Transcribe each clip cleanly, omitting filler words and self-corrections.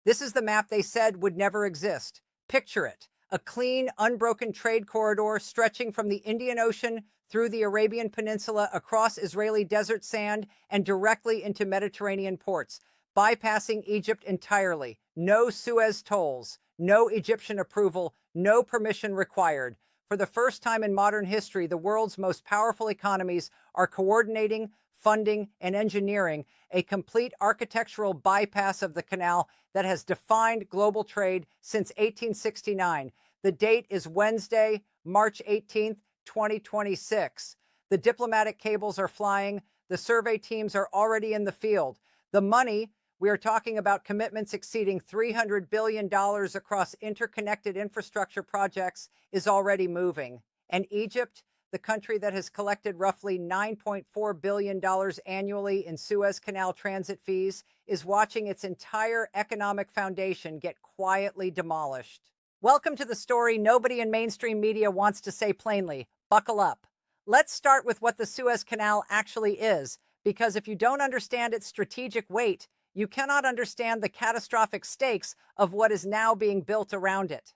This is the map they said would never exist. Picture it: a clean, unbroken trade corridor stretching from the Indian Ocean through the Arabian Peninsula, across Israeli desert sand, and directly into Mediterranean ports, bypassing Egypt entirely. No Suez tolls, no Egyptian approval, no permission required. For the first time in modern history, the world's most powerful economies are coordinating, funding, and engineering a complete architectural bypass of the canal that has defined global trade since 1869. The date is Wednesday, March 18th, 2026. The diplomatic cables are flying. The survey teams are already in the field. The money, we are talking about commitments exceeding $300 billion across interconnected infrastructure projects, is already moving. And Egypt, the country that has collected roughly $9.4 billion annually in Suez Canal transit fees, is watching its entire economic foundation get quietly demolished. Welcome to the story nobody in mainstream media wants to say plainly. Buckle up. Let's start with what the Suez Canal actually is, because if you don't understand its strategic weight, you cannot understand the catastrophic stakes of what is now being built around it.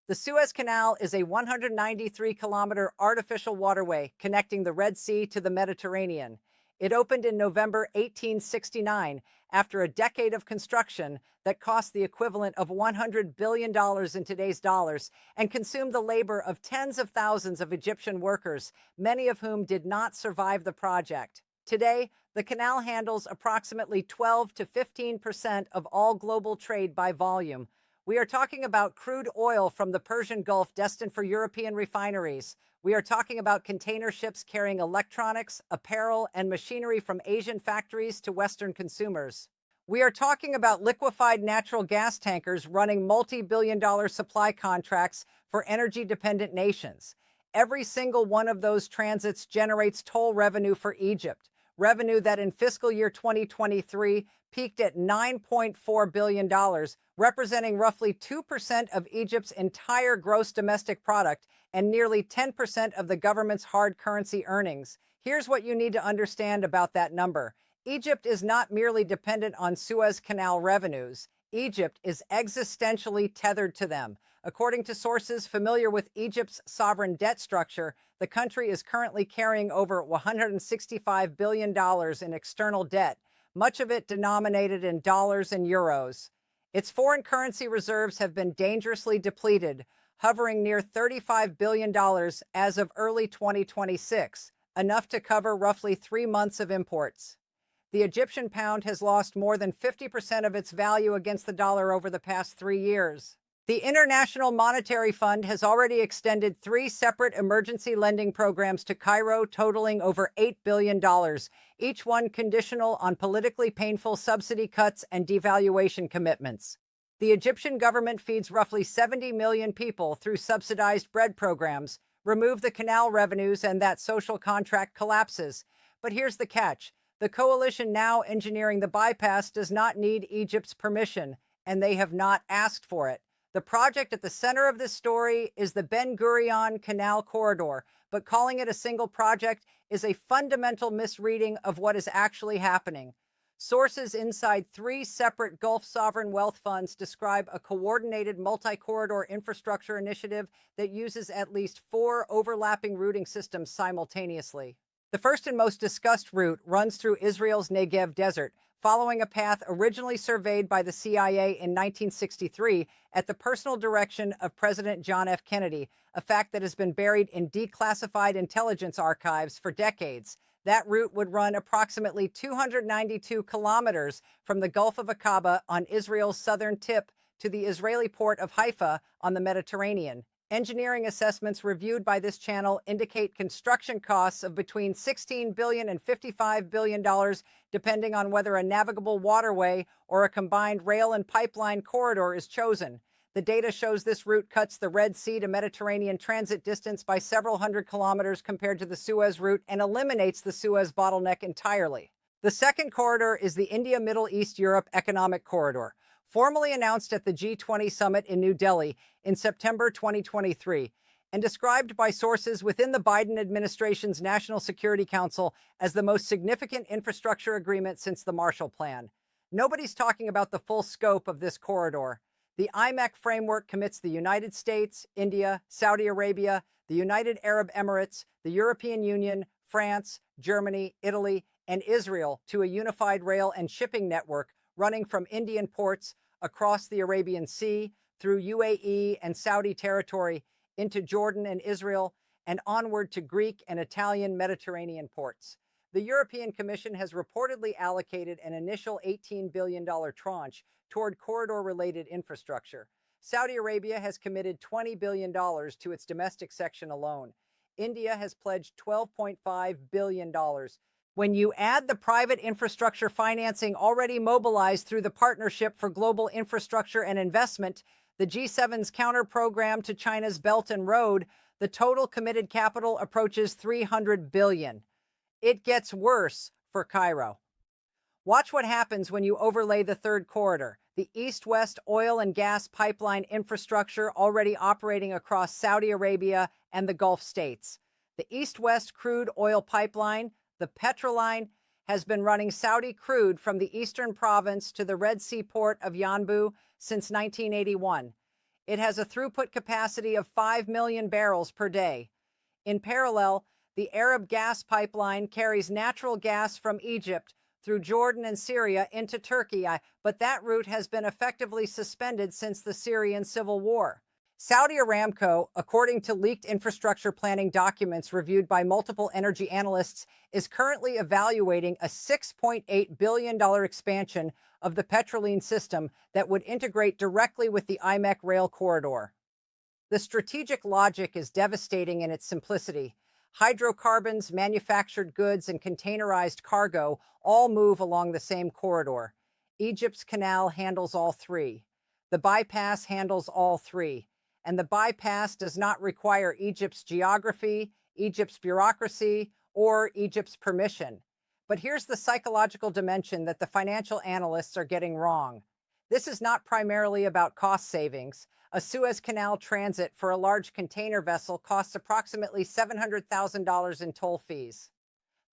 The Suez Canal is a 193-kilometer artificial waterway connecting the Red Sea to the Mediterranean. It opened in November 1869 after a decade of construction that cost the equivalent of $100 billion in today's dollars and consumed the labor of tens of thousands of Egyptian workers, many of whom did not survive the project. Today, the canal handles approximately 12 to 15% of all global trade by volume. We are talking about crude oil from the Persian Gulf destined for European refineries. We are talking about container ships carrying electronics, apparel, and machinery from Asian factories to Western consumers. We are talking about liquefied natural gas tankers running multi-billion-dollar supply contracts for energy-dependent nations. Every single one of those transits generates toll revenue for Egypt, revenue that in fiscal year 2023 peaked at $9.4 billion, representing roughly 2% of Egypt's entire gross domestic product and nearly 10% of the government's hard currency earnings. Here's what you need to understand about that number. Egypt is not merely dependent on Suez Canal revenues. Egypt is existentially tethered to them. According to sources familiar with Egypt's sovereign debt structure, the country is currently carrying over $165 billion in external debt, much of it denominated in dollars and euros. Its foreign currency reserves have been dangerously depleted, hovering near $35 billion as of early 2026, enough to cover roughly 3 months of imports. The Egyptian pound has lost more than 50% of its value against the dollar over the past 3 years. The International Monetary Fund has already extended 3 separate emergency lending programs to Cairo, totaling over $8 billion, each one conditional on politically painful subsidy cuts and devaluation commitments. The Egyptian government feeds roughly 70 million people through subsidized bread programs. Remove the canal revenues and that social contract collapses. But here's the catch. The coalition now engineering the bypass does not need Egypt's permission, and they have not asked for it. The project at the center of this story is the Ben Gurion Canal Corridor, but calling it a single project is a fundamental misreading of what is actually happening. Sources inside 3 separate Gulf sovereign wealth funds describe a coordinated multi-corridor infrastructure initiative that uses at least 4 overlapping routing systems simultaneously. The first and most discussed route runs through Israel's Negev desert, following a path originally surveyed by the CIA in 1963 at the personal direction of President John F. Kennedy, a fact that has been buried in declassified intelligence archives for decades. That route would run approximately 292 kilometers from the Gulf of Aqaba on Israel's southern tip to the Israeli port of Haifa on the Mediterranean. Engineering assessments reviewed by this channel indicate construction costs of between $16 billion and $55 billion, depending on whether a navigable waterway or a combined rail and pipeline corridor is chosen. The data shows this route cuts the Red Sea to Mediterranean transit distance by several hundred kilometers compared to the Suez route and eliminates the Suez bottleneck entirely. The second corridor is the India-Middle East-Europe Economic Corridor, formally announced at the G20 summit in New Delhi in September 2023, and described by sources within the Biden administration's National Security Council as the most significant infrastructure agreement since the Marshall Plan. Nobody's talking about the full scope of this corridor. The IMEC framework commits the United States, India, Saudi Arabia, the United Arab Emirates, the European Union, France, Germany, Italy, and Israel to a unified rail and shipping network running from Indian ports across the Arabian Sea through UAE and Saudi territory into Jordan and Israel and onward to Greek and Italian Mediterranean ports. The European Commission has reportedly allocated an initial $18 billion tranche toward corridor-related infrastructure. Saudi Arabia has committed $20 billion to its domestic section alone. India has pledged $12.5 billion. When you add the private infrastructure financing already mobilized through the Partnership for Global Infrastructure and Investment, the G7's counter-program to China's Belt and Road, the total committed capital approaches $300 billion. It gets worse for Cairo. Watch what happens when you overlay the third corridor, the east-west oil and gas pipeline infrastructure already operating across Saudi Arabia and the Gulf states. The east-west crude oil pipeline, the Petroline, has been running Saudi crude from the eastern province to the Red Sea port of Yanbu since 1981. It has a throughput capacity of 5 million barrels per day. In parallel, the Arab gas pipeline carries natural gas from Egypt through Jordan and Syria into Turkey, but that route has been effectively suspended since the Syrian civil war. Saudi Aramco, according to leaked infrastructure planning documents reviewed by multiple energy analysts, is currently evaluating a $6.8 billion expansion of the Petroline system that would integrate directly with the IMEC rail corridor. The strategic logic is devastating in its simplicity. Hydrocarbons, manufactured goods, and containerized cargo all move along the same corridor. Egypt's canal handles all three. The bypass handles all three. And the bypass does not require Egypt's geography, Egypt's bureaucracy, or Egypt's permission. But here's the psychological dimension that the financial analysts are getting wrong. This is not primarily about cost savings. A Suez Canal transit for a large container vessel costs approximately $700,000 in toll fees.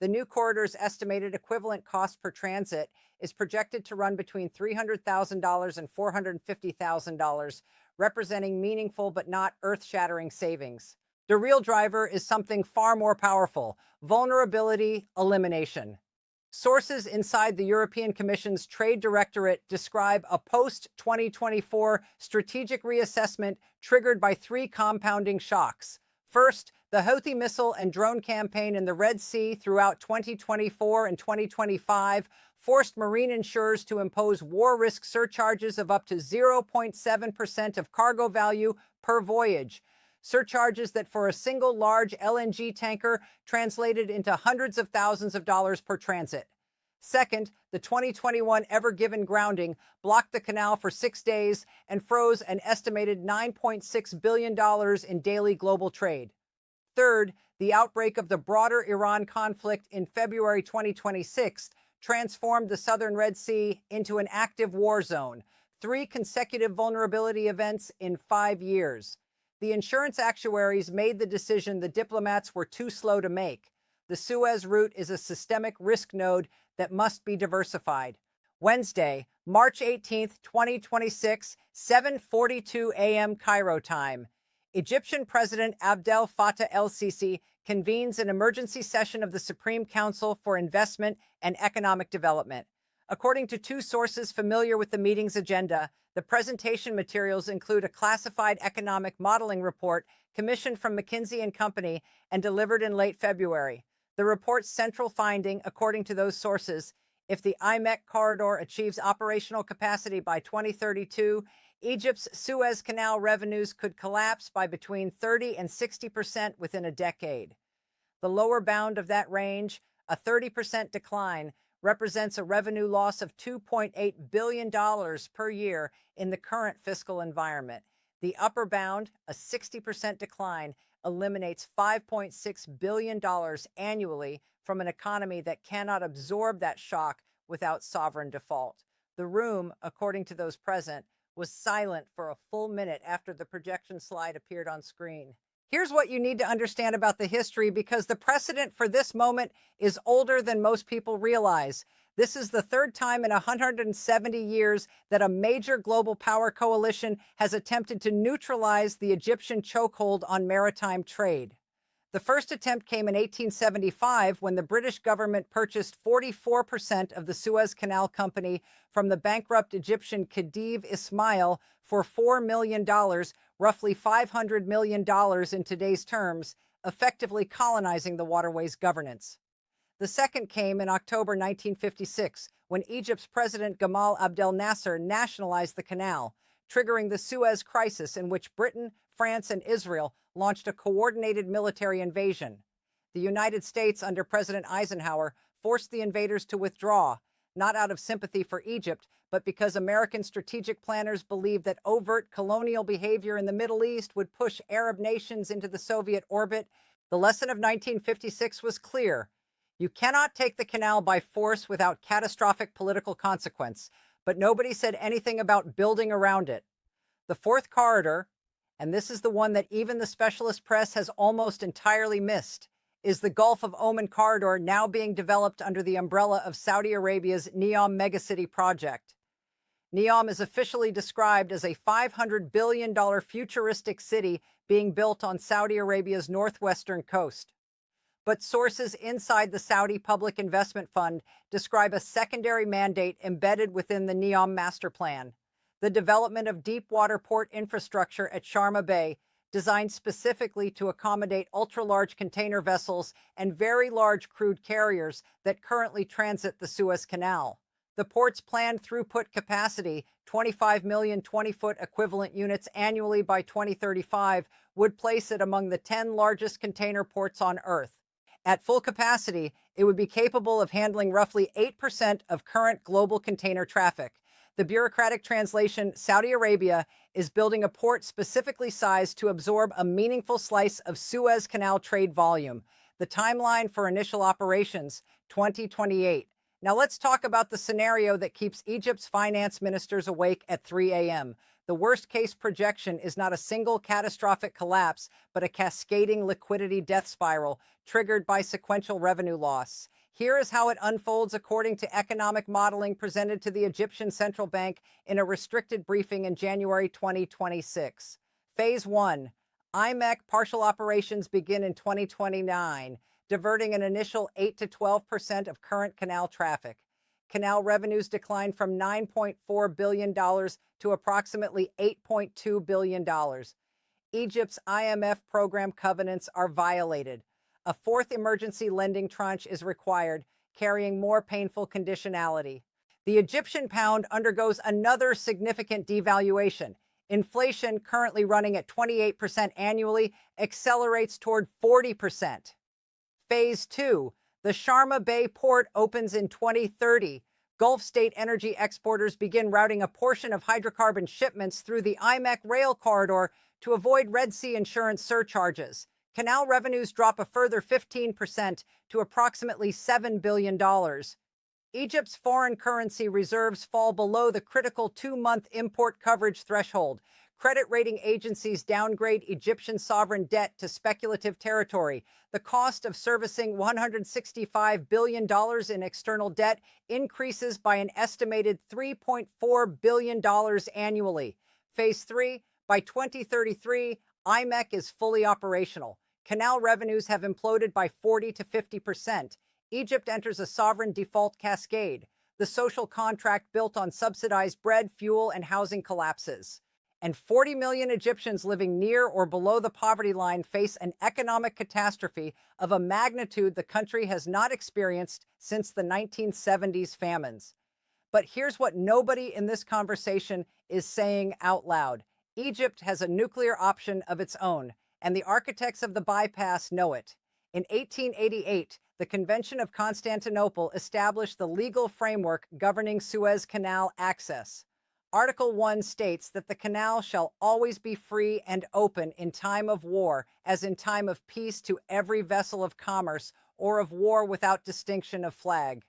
The new corridor's estimated equivalent cost per transit is projected to run between $300,000 and $450,000, representing meaningful but not earth-shattering savings. The real driver is something far more powerful: vulnerability elimination. Sources inside the European Commission's Trade Directorate describe a post-2024 strategic reassessment triggered by three compounding shocks. First, the Houthi missile and drone campaign in the Red Sea throughout 2024 and 2025 forced marine insurers to impose war risk surcharges of up to 0.7% of cargo value per voyage. Surcharges that for a single large LNG tanker translated into hundreds of thousands of dollars per transit. Second, the 2021 Ever Given grounding blocked the canal for 6 days and froze an estimated $9.6 billion in daily global trade. Third, the outbreak of the broader Iran conflict in February 2026 transformed the southern Red Sea into an active war zone, 3 consecutive vulnerability events in 5 years. The insurance actuaries made the decision the diplomats were too slow to make. The Suez route is a systemic risk node that must be diversified. Wednesday, March 18th, 2026, 7:42 a.m. Cairo time. Egyptian President Abdel Fattah el-Sisi convenes an emergency session of the Supreme Council for Investment and Economic Development. According to 2 sources familiar with the meeting's agenda, the presentation materials include a classified economic modeling report commissioned from McKinsey & Company and delivered in late February. The report's central finding, according to those sources, if the IMEC corridor achieves operational capacity by 2032, Egypt's Suez Canal revenues could collapse by between 30 and 60% within a decade. The lower bound of that range, a 30% decline, represents a revenue loss of $2.8 billion per year in the current fiscal environment. The upper bound, a 60% decline, eliminates $5.6 billion annually from an economy that cannot absorb that shock without sovereign default. The room, according to those present, was silent for a full minute after the projection slide appeared on screen. Here's what you need to understand about the history, because the precedent for this moment is older than most people realize. This is the third time in 170 years that a major global power coalition has attempted to neutralize the Egyptian chokehold on maritime trade. The first attempt came in 1875 when the British government purchased 44% of the Suez Canal Company from the bankrupt Egyptian Khedive Ismail for $4 million, roughly $500 million in today's terms, effectively colonizing the waterway's governance. The second came in October 1956 when Egypt's President Gamal Abdel Nasser nationalized the canal, triggering the Suez Crisis in which Britain, France, and Israel launched a coordinated military invasion. The United States, under President Eisenhower, forced the invaders to withdraw, not out of sympathy for Egypt, but because American strategic planners believed that overt colonial behavior in the Middle East would push Arab nations into the Soviet orbit. The lesson of 1956 was clear. You cannot take the canal by force without catastrophic political consequence, but nobody said anything about building around it. The fourth corridor, and this is the one that even the specialist press has almost entirely missed, is the Gulf of Oman corridor, now being developed under the umbrella of Saudi Arabia's NEOM megacity project. NEOM is officially described as a $500 billion futuristic city being built on Saudi Arabia's northwestern coast. But sources inside the Saudi Public Investment Fund describe a secondary mandate embedded within the NEOM master plan: the development of deep-water port infrastructure at Sharma Bay, designed specifically to accommodate ultra-large container vessels and very large crude carriers that currently transit the Suez Canal. The port's planned throughput capacity, 25 million 20-foot equivalent units annually by 2035, would place it among the 10 largest container ports on Earth. At full capacity, it would be capable of handling roughly 8% of current global container traffic. The bureaucratic translation: Saudi Arabia is building a port specifically sized to absorb a meaningful slice of Suez Canal trade volume. The timeline for initial operations, 2028. Now let's talk about the scenario that keeps Egypt's finance ministers awake at 3 a.m. The worst-case projection is not a single catastrophic collapse, but a cascading liquidity death spiral triggered by sequential revenue loss. Here is how it unfolds according to economic modeling presented to the Egyptian Central Bank in a restricted briefing in January 2026. Phase 1. IMEC partial operations begin in 2029, diverting an initial 8 to 12% of current canal traffic. Canal revenues decline from $9.4 billion to approximately $8.2 billion. Egypt's IMF program covenants are violated. A fourth emergency lending tranche is required, carrying more painful conditionality. The Egyptian pound undergoes another significant devaluation. Inflation, currently running at 28% annually, accelerates toward 40%. Phase 2. The Sharma Bay port opens in 2030. Gulf state energy exporters begin routing a portion of hydrocarbon shipments through the IMEC rail corridor to avoid Red Sea insurance surcharges. Canal revenues drop a further 15% to approximately $7 billion. Egypt's foreign currency reserves fall below the critical 2-month import coverage threshold. Credit rating agencies downgrade Egyptian sovereign debt to speculative territory. The cost of servicing $165 billion in external debt increases by an estimated $3.4 billion annually. Phase 3, by 2033, IMEC is fully operational. Canal revenues have imploded by 40 to 50%. Egypt enters a sovereign default cascade. The social contract built on subsidized bread, fuel, and housing collapses. And 40 million Egyptians living near or below the poverty line face an economic catastrophe of a magnitude the country has not experienced since the 1970s famines. But here's what nobody in this conversation is saying out loud. Egypt has a nuclear option of its own, and the architects of the bypass know it. In 1888, the Convention of Constantinople established the legal framework governing Suez Canal access. Article 1 states that the canal shall always be free and open in time of war, as in time of peace, to every vessel of commerce, or of war without distinction of flag.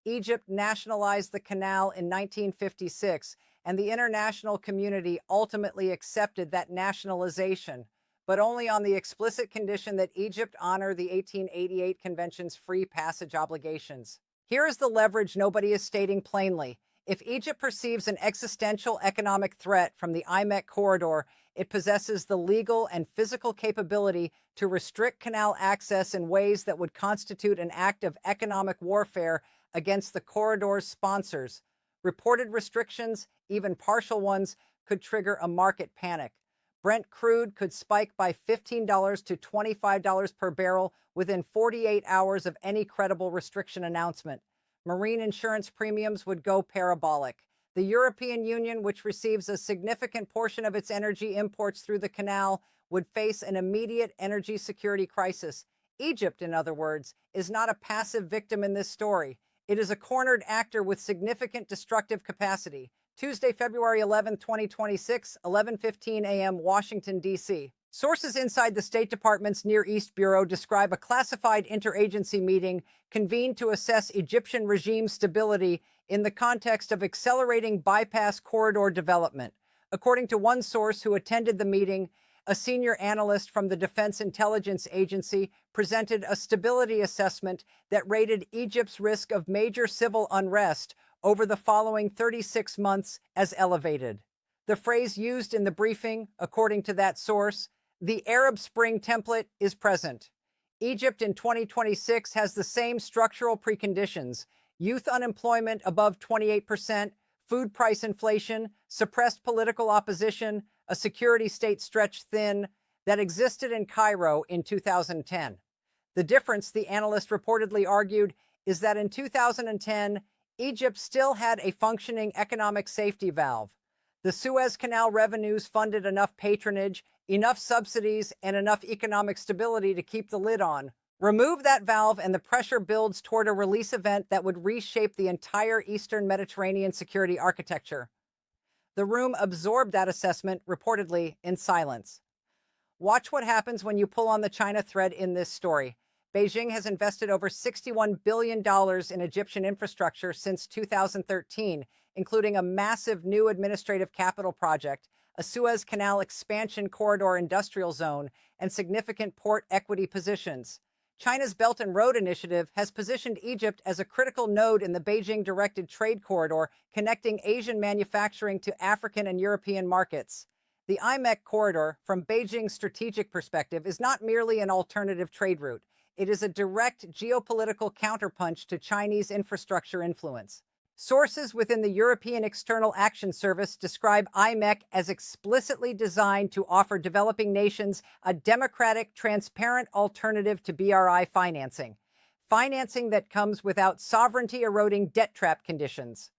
Egypt nationalized the canal in 1956, and the international community ultimately accepted that nationalization, but only on the explicit condition that Egypt honor the 1888 Convention's free passage obligations. Here is the leverage nobody is stating plainly. If Egypt perceives an existential economic threat from the IMEC corridor, it possesses the legal and physical capability to restrict canal access in ways that would constitute an act of economic warfare against the corridor's sponsors. Reported restrictions, even partial ones, could trigger a market panic. Brent crude could spike by $15 to $25 per barrel within 48 hours of any credible restriction announcement. Marine insurance premiums would go parabolic. The European Union, which receives a significant portion of its energy imports through the canal, would face an immediate energy security crisis. Egypt, in other words, is not a passive victim in this story. It is a cornered actor with significant destructive capacity. Tuesday, February 11, 2026, 11:15 a.m., Washington, D.C. Sources inside the State Department's Near East Bureau describe a classified interagency meeting convened to assess Egyptian regime stability in the context of accelerating bypass corridor development. According to one source who attended the meeting, a senior analyst from the Defense Intelligence Agency presented a stability assessment that rated Egypt's risk of major civil unrest over the following 36 months as elevated. The phrase used in the briefing, according to that source, the Arab Spring template, is present. Egypt in 2026 has the same structural preconditions: youth unemployment above 28%, food price inflation, suppressed political opposition, a security state stretched thin, that existed in Cairo in 2010. The difference, the analyst reportedly argued, is that in 2010, Egypt still had a functioning economic safety valve. The Suez Canal revenues funded enough patronage, enough subsidies, and enough economic stability to keep the lid on. Remove that valve and the pressure builds toward a release event that would reshape the entire Eastern Mediterranean security architecture. The room absorbed that assessment, reportedly in silence. Watch what happens when you pull on the China thread in this story. Beijing has invested over $61 billion in Egyptian infrastructure since 2013, including a massive new administrative capital project, a Suez Canal expansion corridor industrial zone, and significant port equity positions. China's Belt and Road Initiative has positioned Egypt as a critical node in the Beijing-directed trade corridor connecting Asian manufacturing to African and European markets. The IMEC corridor, from Beijing's strategic perspective, is not merely an alternative trade route. It is a direct geopolitical counterpunch to Chinese infrastructure influence. Sources within the European External Action Service describe IMEC as explicitly designed to offer developing nations a democratic, transparent alternative to BRI financing, financing that comes without sovereignty-eroding debt trap conditions.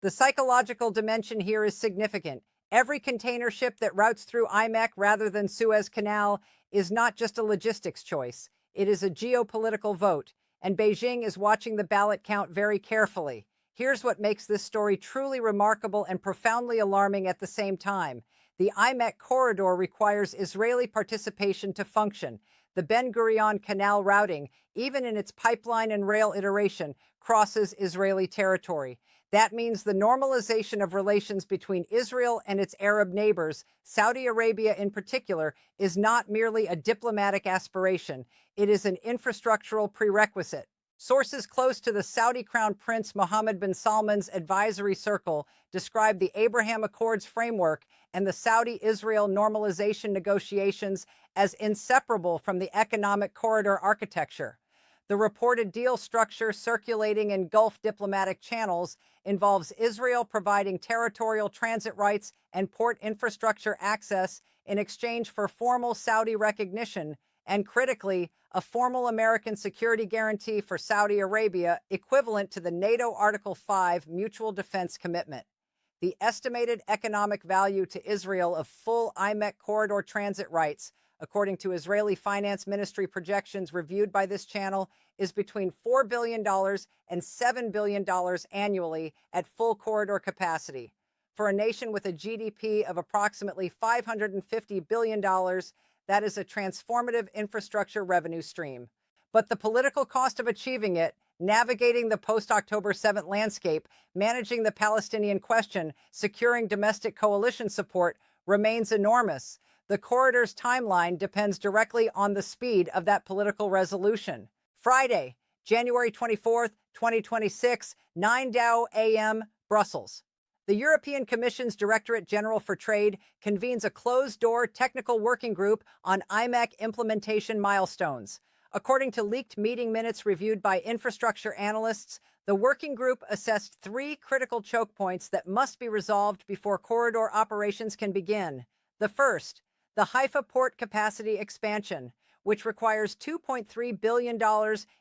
The psychological dimension here is significant. Every container ship that routes through IMEC rather than Suez Canal is not just a logistics choice. It is a geopolitical vote, and Beijing is watching the ballot count very carefully. Here's what makes this story truly remarkable and profoundly alarming at the same time. The IMEC corridor requires Israeli participation to function. The Ben Gurion Canal routing, even in its pipeline and rail iteration, crosses Israeli territory. That means the normalization of relations between Israel and its Arab neighbors, Saudi Arabia in particular, is not merely a diplomatic aspiration. It is an infrastructural prerequisite. Sources close to the Saudi Crown Prince Mohammed bin Salman's advisory circle describe the Abraham Accords framework and the Saudi-Israel normalization negotiations as inseparable from the economic corridor architecture. The reported deal structure circulating in Gulf diplomatic channels involves Israel providing territorial transit rights and port infrastructure access in exchange for formal Saudi recognition, and critically, a formal American security guarantee for Saudi Arabia equivalent to the NATO Article 5 mutual defense commitment. The estimated economic value to Israel of full IMEC corridor transit rights, according to Israeli Finance Ministry projections reviewed by this channel, is between $4 billion and $7 billion annually at full corridor capacity. For a nation with a GDP of approximately $550 billion, that is a transformative infrastructure revenue stream. But the political cost of achieving it, navigating the post-October 7th landscape, managing the Palestinian question, securing domestic coalition support, remains enormous. The corridor's timeline depends directly on the speed of that political resolution. Friday, January 24th, 2026, 9 Dow AM, Brussels. The European Commission's Directorate General for Trade convenes a closed-door technical working group on IMEC implementation milestones. According to leaked meeting minutes reviewed by infrastructure analysts, the working group assessed three critical choke points that must be resolved before corridor operations can begin. The first, the Haifa port capacity expansion, which requires $2.3 billion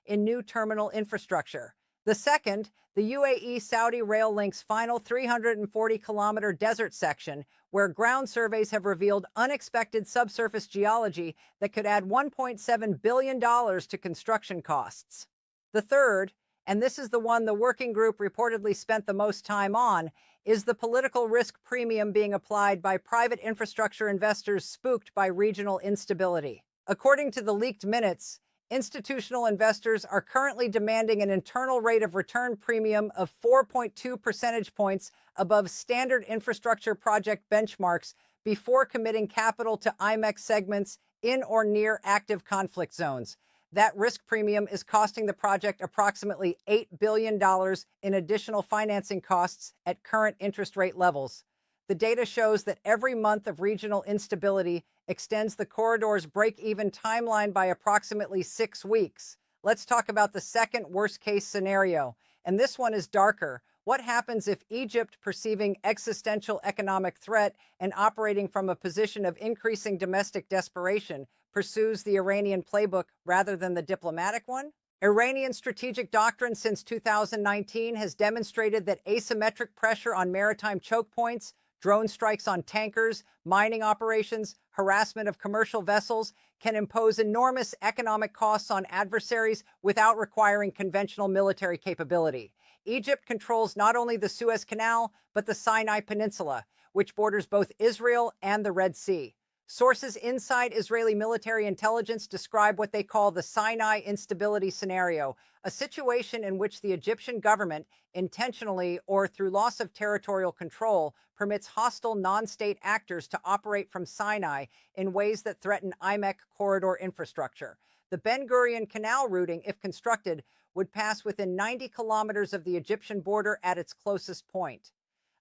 in new terminal infrastructure. The second, the UAE-Saudi rail link's final 340-kilometer desert section, where ground surveys have revealed unexpected subsurface geology that could add $1.7 billion to construction costs. The third, and this is the one the working group reportedly spent the most time on, is the political risk premium being applied by private infrastructure investors spooked by regional instability. According to the leaked minutes, institutional investors are currently demanding an internal rate of return premium of 4.2 percentage points above standard infrastructure project benchmarks before committing capital to IMEC segments in or near active conflict zones. That risk premium is costing the project approximately $8 billion in additional financing costs at current interest rate levels. The data shows that every month of regional instability extends the corridor's break-even timeline by approximately 6 weeks. Let's talk about the second worst-case scenario, and this one is darker. What happens if Egypt, perceiving existential economic threat and operating from a position of increasing domestic desperation, pursues the Iranian playbook rather than the diplomatic one? Iranian strategic doctrine since 2019 has demonstrated that asymmetric pressure on maritime choke points, drone strikes on tankers, mining operations, harassment of commercial vessels can impose enormous economic costs on adversaries without requiring conventional military capability. Egypt controls not only the Suez Canal, but the Sinai Peninsula, which borders both Israel and the Red Sea. Sources inside Israeli military intelligence describe what they call the Sinai instability scenario, a situation in which the Egyptian government, intentionally or through loss of territorial control, permits hostile non-state actors to operate from Sinai in ways that threaten IMEC corridor infrastructure. The Ben Gurion Canal routing, if constructed, would pass within 90 kilometers of the Egyptian border at its closest point.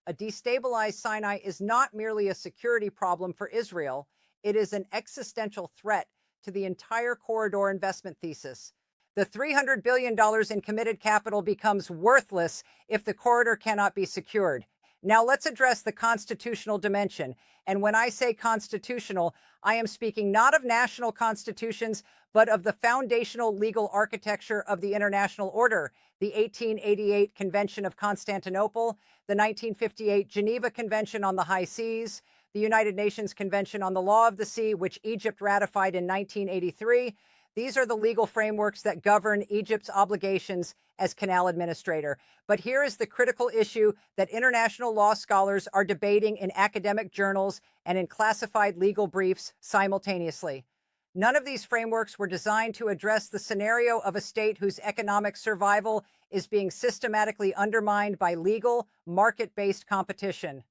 A destabilized Sinai is not merely a security problem for Israel, it is an existential threat to the entire corridor investment thesis. The $300 billion in committed capital becomes worthless if the corridor cannot be secured. Now let's address the constitutional dimension. And when I say constitutional, I am speaking not of national constitutions, but of the foundational legal architecture of the international order, the 1888 Convention of Constantinople, the 1958 Geneva Convention on the High Seas, the United Nations Convention on the Law of the Sea, which Egypt ratified in 1983. These are the legal frameworks that govern Egypt's obligations as canal administrator. But here is the critical issue that international law scholars are debating in academic journals and in classified legal briefs simultaneously. None of these frameworks were designed to address the scenario of a state whose economic survival is being systematically undermined by legal, market-based competition.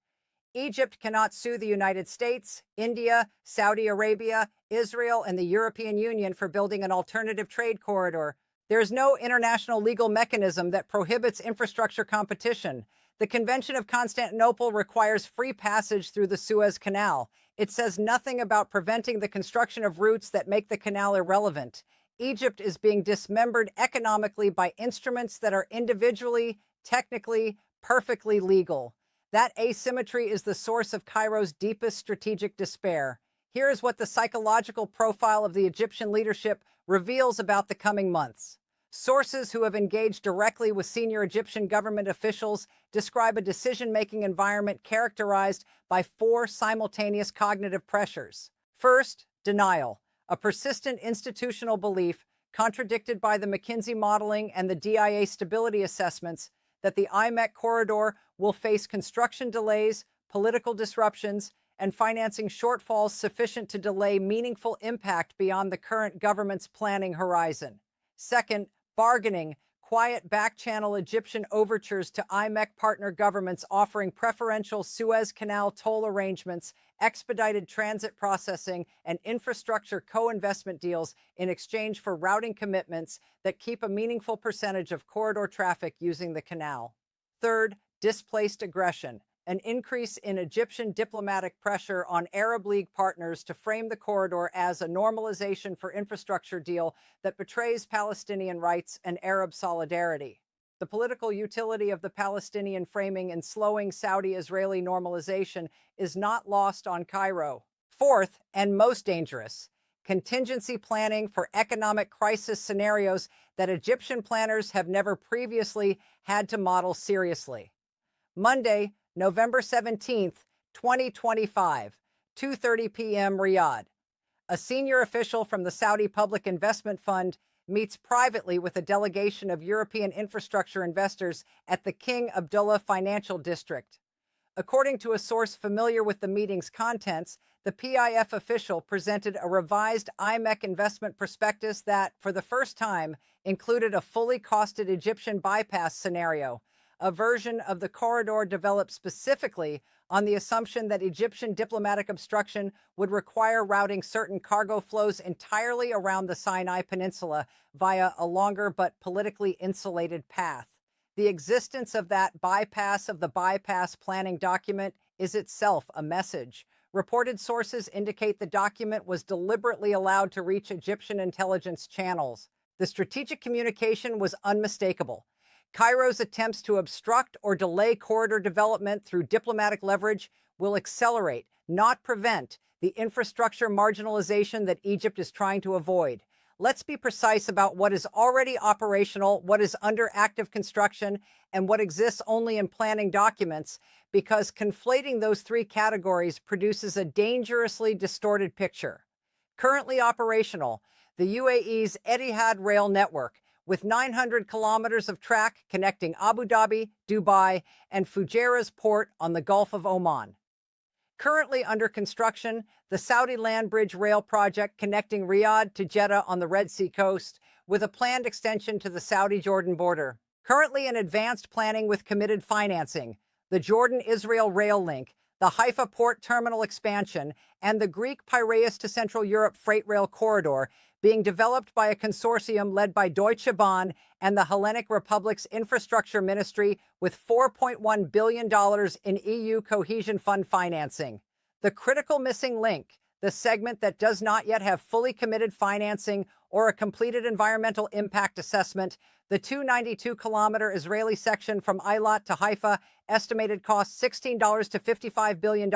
Egypt cannot sue the United States, India, Saudi Arabia, Israel, and the European Union for building an alternative trade corridor. There is no international legal mechanism that prohibits infrastructure competition. The Convention of Constantinople requires free passage through the Suez Canal. It says nothing about preventing the construction of routes that make the canal irrelevant. Egypt is being dismembered economically by instruments that are individually, technically, perfectly legal. That asymmetry is the source of Cairo's deepest strategic despair. Here is what the psychological profile of the Egyptian leadership reveals about the coming months. Sources who have engaged directly with senior Egyptian government officials describe a decision-making environment characterized by 4 simultaneous cognitive pressures. First, denial, a persistent institutional belief contradicted by the McKinsey modeling and the DIA stability assessments that the IMEC corridor will face construction delays, political disruptions, and financing shortfalls sufficient to delay meaningful impact beyond the current government's planning horizon. Second, bargaining, quiet back-channel Egyptian overtures to IMEC partner governments offering preferential Suez Canal toll arrangements, expedited transit processing, and infrastructure co-investment deals in exchange for routing commitments that keep a meaningful percentage of corridor traffic using the canal. Third, displaced aggression. An increase in Egyptian diplomatic pressure on Arab League partners to frame the corridor as a normalization for infrastructure deal that betrays Palestinian rights and Arab solidarity. The political utility of the Palestinian framing in slowing Saudi-Israeli normalization is not lost on Cairo. Fourth, and most dangerous, contingency planning for economic crisis scenarios that Egyptian planners have never previously had to model seriously. Monday, November 17th, 2025, 2:30 p.m. Riyadh. A senior official from the Saudi Public Investment Fund meets privately with a delegation of European infrastructure investors at the King Abdullah Financial District. According to a source familiar with the meeting's contents, the PIF official presented a revised IMEC investment prospectus that, for the first time, included a fully costed Egyptian bypass scenario, a version of the corridor developed specifically on the assumption that Egyptian diplomatic obstruction would require routing certain cargo flows entirely around the Sinai Peninsula via a longer but politically insulated path. The existence of that bypass of the bypass planning document is itself a message. Reported sources indicate the document was deliberately allowed to reach Egyptian intelligence channels. The strategic communication was unmistakable. Cairo's attempts to obstruct or delay corridor development through diplomatic leverage will accelerate, not prevent, the infrastructure marginalization that Egypt is trying to avoid. Let's be precise about what is already operational, what is under active construction, and what exists only in planning documents, because conflating those three categories produces a dangerously distorted picture. Currently operational, the UAE's Etihad rail network, with 900 kilometers of track connecting Abu Dhabi, Dubai, and Fujairah's port on the Gulf of Oman. Currently under construction, the Saudi Land Bridge Rail project connecting Riyadh to Jeddah on the Red Sea coast, with a planned extension to the Saudi-Jordan border. Currently in advanced planning with committed financing, the Jordan-Israel rail link, the Haifa port terminal expansion, and the Greek Piraeus to Central Europe freight rail corridor being developed by a consortium led by Deutsche Bahn and the Hellenic Republic's Infrastructure Ministry with $4.1 billion in EU Cohesion Fund financing. The critical missing link, the segment that does not yet have fully committed financing or a completed environmental impact assessment, the 292-kilometer Israeli section from Eilat to Haifa, estimated cost $16 to $55 billion,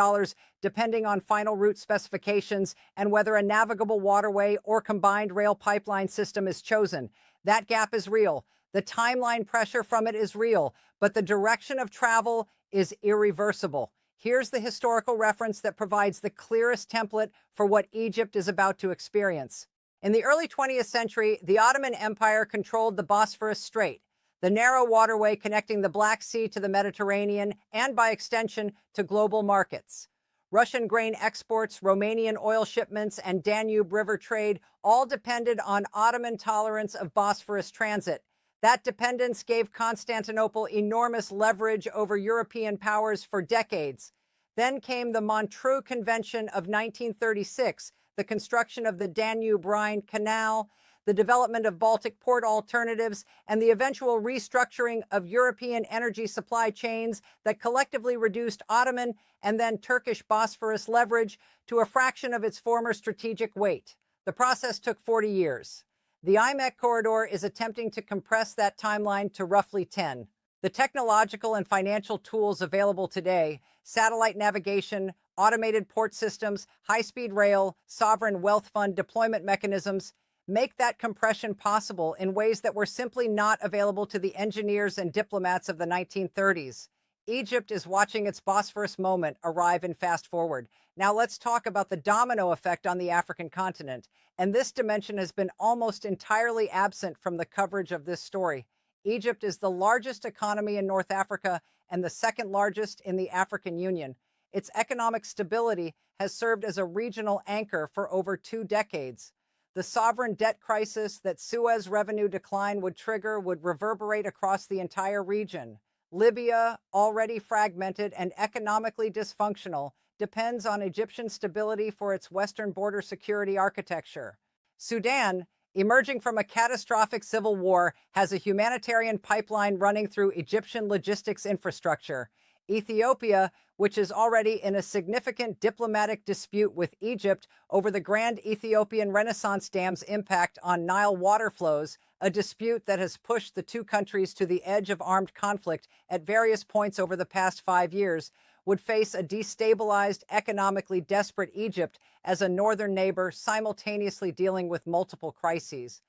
depending on final route specifications and whether a navigable waterway or combined rail pipeline system is chosen. That gap is real. The timeline pressure from it is real, but the direction of travel is irreversible. Here's the historical reference that provides the clearest template for what Egypt is about to experience. In the early 20th century, the Ottoman Empire controlled the Bosphorus Strait, the narrow waterway connecting the Black Sea to the Mediterranean and, by extension, to global markets. Russian grain exports, Romanian oil shipments, and Danube River trade all depended on Ottoman tolerance of Bosphorus transit. That dependence gave Constantinople enormous leverage over European powers for decades. Then came the Montreux Convention of 1936, the construction of the Danube-Rhine Canal, the development of Baltic port alternatives, and the eventual restructuring of European energy supply chains that collectively reduced Ottoman and then Turkish Bosphorus leverage to a fraction of its former strategic weight. The process took 40 years. The IMEC corridor is attempting to compress that timeline to roughly 10. The technological and financial tools available today, satellite navigation, automated port systems, high-speed rail, sovereign wealth fund deployment mechanisms, make that compression possible in ways that were simply not available to the engineers and diplomats of the 1930s. Egypt is watching its Bosphorus moment arrive and fast forward. Now let's talk about the domino effect on the African continent. And this dimension has been almost entirely absent from the coverage of this story. Egypt is the largest economy in North Africa and the second largest in the African Union. Its economic stability has served as a regional anchor for over 2 decades. The sovereign debt crisis that Suez revenue decline would trigger would reverberate across the entire region. Libya, already fragmented and economically dysfunctional, depends on Egyptian stability for its western border security architecture. Sudan, emerging from a catastrophic civil war, has a humanitarian pipeline running through Egyptian logistics infrastructure. Ethiopia, which is already in a significant diplomatic dispute with Egypt over the Grand Ethiopian Renaissance Dam's impact on Nile water flows, a dispute that has pushed the two countries to the edge of armed conflict at various points over the past 5 years, would face a destabilized, economically desperate Egypt as a northern neighbor simultaneously dealing with multiple crises.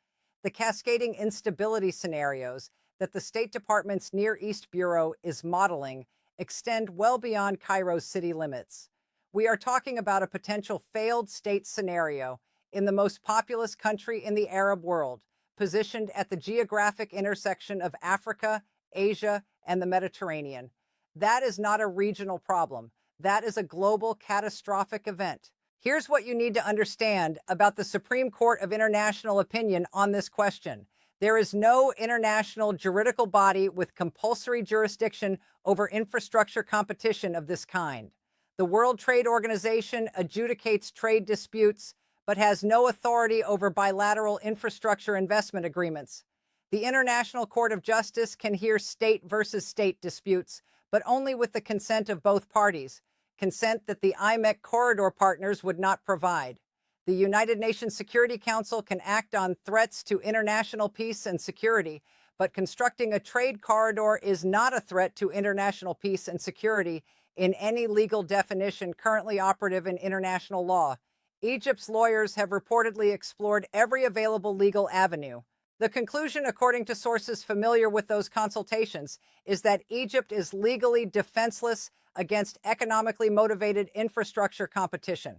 The cascading instability scenarios that the State Department's Near East Bureau is modeling extend well beyond Cairo's city limits. We are talking about a potential failed state scenario in the most populous country in the Arab world, positioned at the geographic intersection of Africa, Asia, and the Mediterranean. That is not a regional problem. That is a global catastrophic event. Here's what you need to understand about the Supreme Court of International Opinion on this question. There is no international juridical body with compulsory jurisdiction over infrastructure competition of this kind. The World Trade Organization adjudicates trade disputes, but has no authority over bilateral infrastructure investment agreements. The International Court of Justice can hear state versus state disputes, but only with the consent of both parties, consent that the IMEC corridor partners would not provide. The United Nations Security Council can act on threats to international peace and security, but constructing a trade corridor is not a threat to international peace and security in any legal definition currently operative in international law. Egypt's lawyers have reportedly explored every available legal avenue. The conclusion, according to sources familiar with those consultations, is that Egypt is legally defenseless against economically motivated infrastructure competition.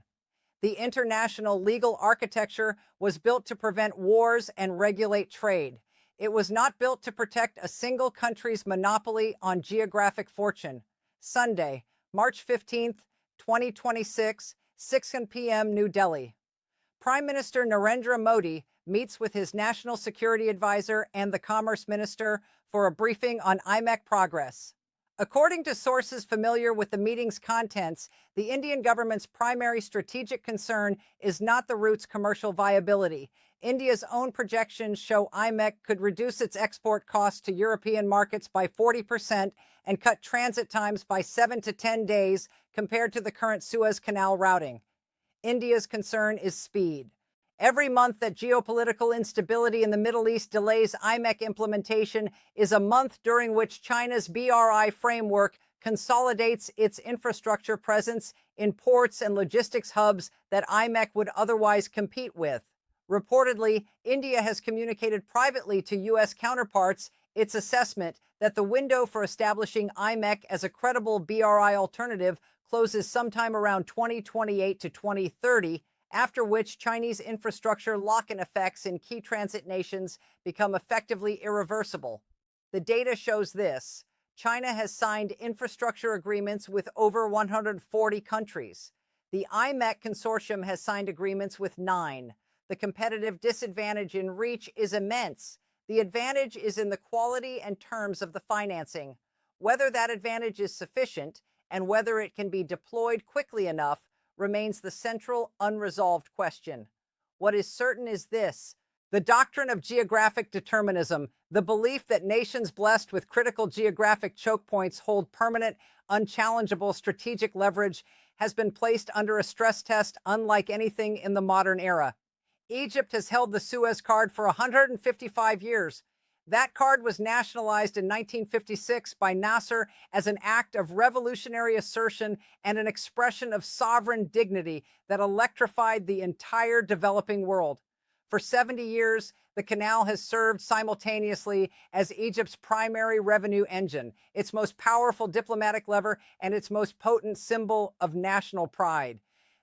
The international legal architecture was built to prevent wars and regulate trade. It was not built to protect a single country's monopoly on geographic fortune. Sunday, March 15th, 2026, 6 p.m. New Delhi. Prime Minister Narendra Modi meets with his National Security Advisor and the Commerce Minister for a briefing on IMEC progress. According to sources familiar with the meeting's contents, the Indian government's primary strategic concern is not the route's commercial viability. India's own projections show IMEC could reduce its export costs to European markets by 40% and cut transit times by 7 to 10 days compared to the current Suez Canal routing. India's concern is speed. Every month that geopolitical instability in the Middle East delays IMEC implementation is a month during which China's BRI framework consolidates its infrastructure presence in ports and logistics hubs that IMEC would otherwise compete with. Reportedly, India has communicated privately to U.S. counterparts its assessment that the window for establishing IMEC as a credible BRI alternative closes sometime around 2028 to 2030, after which Chinese infrastructure lock-in effects in key transit nations become effectively irreversible. The data shows this. China has signed infrastructure agreements with over 140 countries. The IMEC consortium has signed agreements with 9. The competitive disadvantage in reach is immense. The advantage is in the quality and terms of the financing. Whether that advantage is sufficient and whether it can be deployed quickly enough remains the central unresolved question. What is certain is this: the doctrine of geographic determinism, the belief that nations blessed with critical geographic choke points hold permanent, unchallengeable strategic leverage, has been placed under a stress test unlike anything in the modern era. Egypt has held the Suez card for 155 years. That card was nationalized in 1956 by Nasser as an act of revolutionary assertion and an expression of sovereign dignity that electrified the entire developing world. For 70 years, the canal has served simultaneously as Egypt's primary revenue engine, its most powerful diplomatic lever, and its most potent symbol of national pride.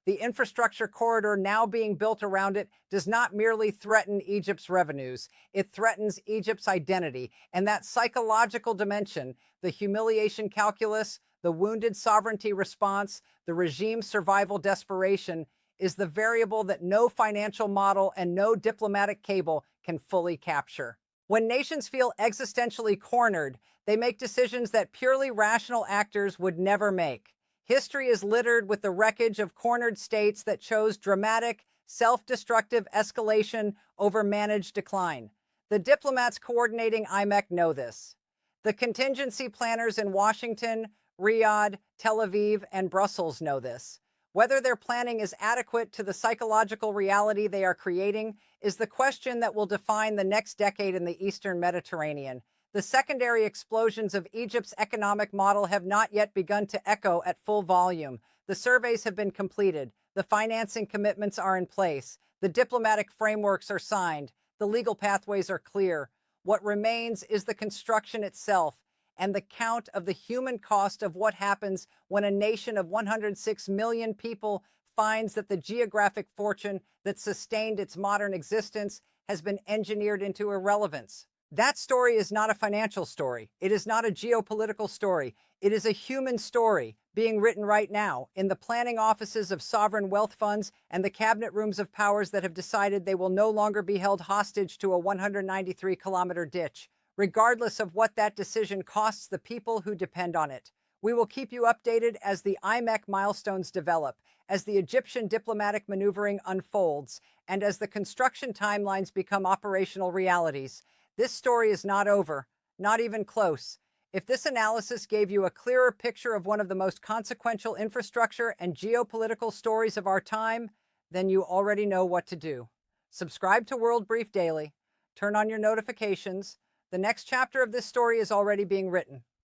The infrastructure corridor now being built around it does not merely threaten Egypt's revenues, it threatens Egypt's identity. And that psychological dimension, the humiliation calculus, the wounded sovereignty response, the regime survival desperation, is the variable that no financial model and no diplomatic cable can fully capture. When nations feel existentially cornered, they make decisions that purely rational actors would never make. History is littered with the wreckage of cornered states that chose dramatic, self-destructive escalation over managed decline. The diplomats coordinating IMEC know this. The contingency planners in Washington, Riyadh, Tel Aviv, and Brussels know this. Whether their planning is adequate to the psychological reality they are creating is the question that will define the next decade in the Eastern Mediterranean. The secondary explosions of Egypt's economic model have not yet begun to echo at full volume. The surveys have been completed. The financing commitments are in place. The diplomatic frameworks are signed. The legal pathways are clear. What remains is the construction itself and the count of the human cost of what happens when a nation of 106 million people finds that the geographic fortune that sustained its modern existence has been engineered into irrelevance. That story is not a financial story. It is not a geopolitical story. It is a human story being written right now in the planning offices of sovereign wealth funds and the cabinet rooms of powers that have decided they will no longer be held hostage to a 193-kilometer ditch, regardless of what that decision costs the people who depend on it. We will keep you updated as the IMEC milestones develop, as the Egyptian diplomatic maneuvering unfolds, and as the construction timelines become operational realities. This story is not over, not even close. If this analysis gave you a clearer picture of one of the most consequential infrastructure and geopolitical stories of our time, then you already know what to do. Subscribe to World Brief Daily. Turn on your notifications. The next chapter of this story is already being written.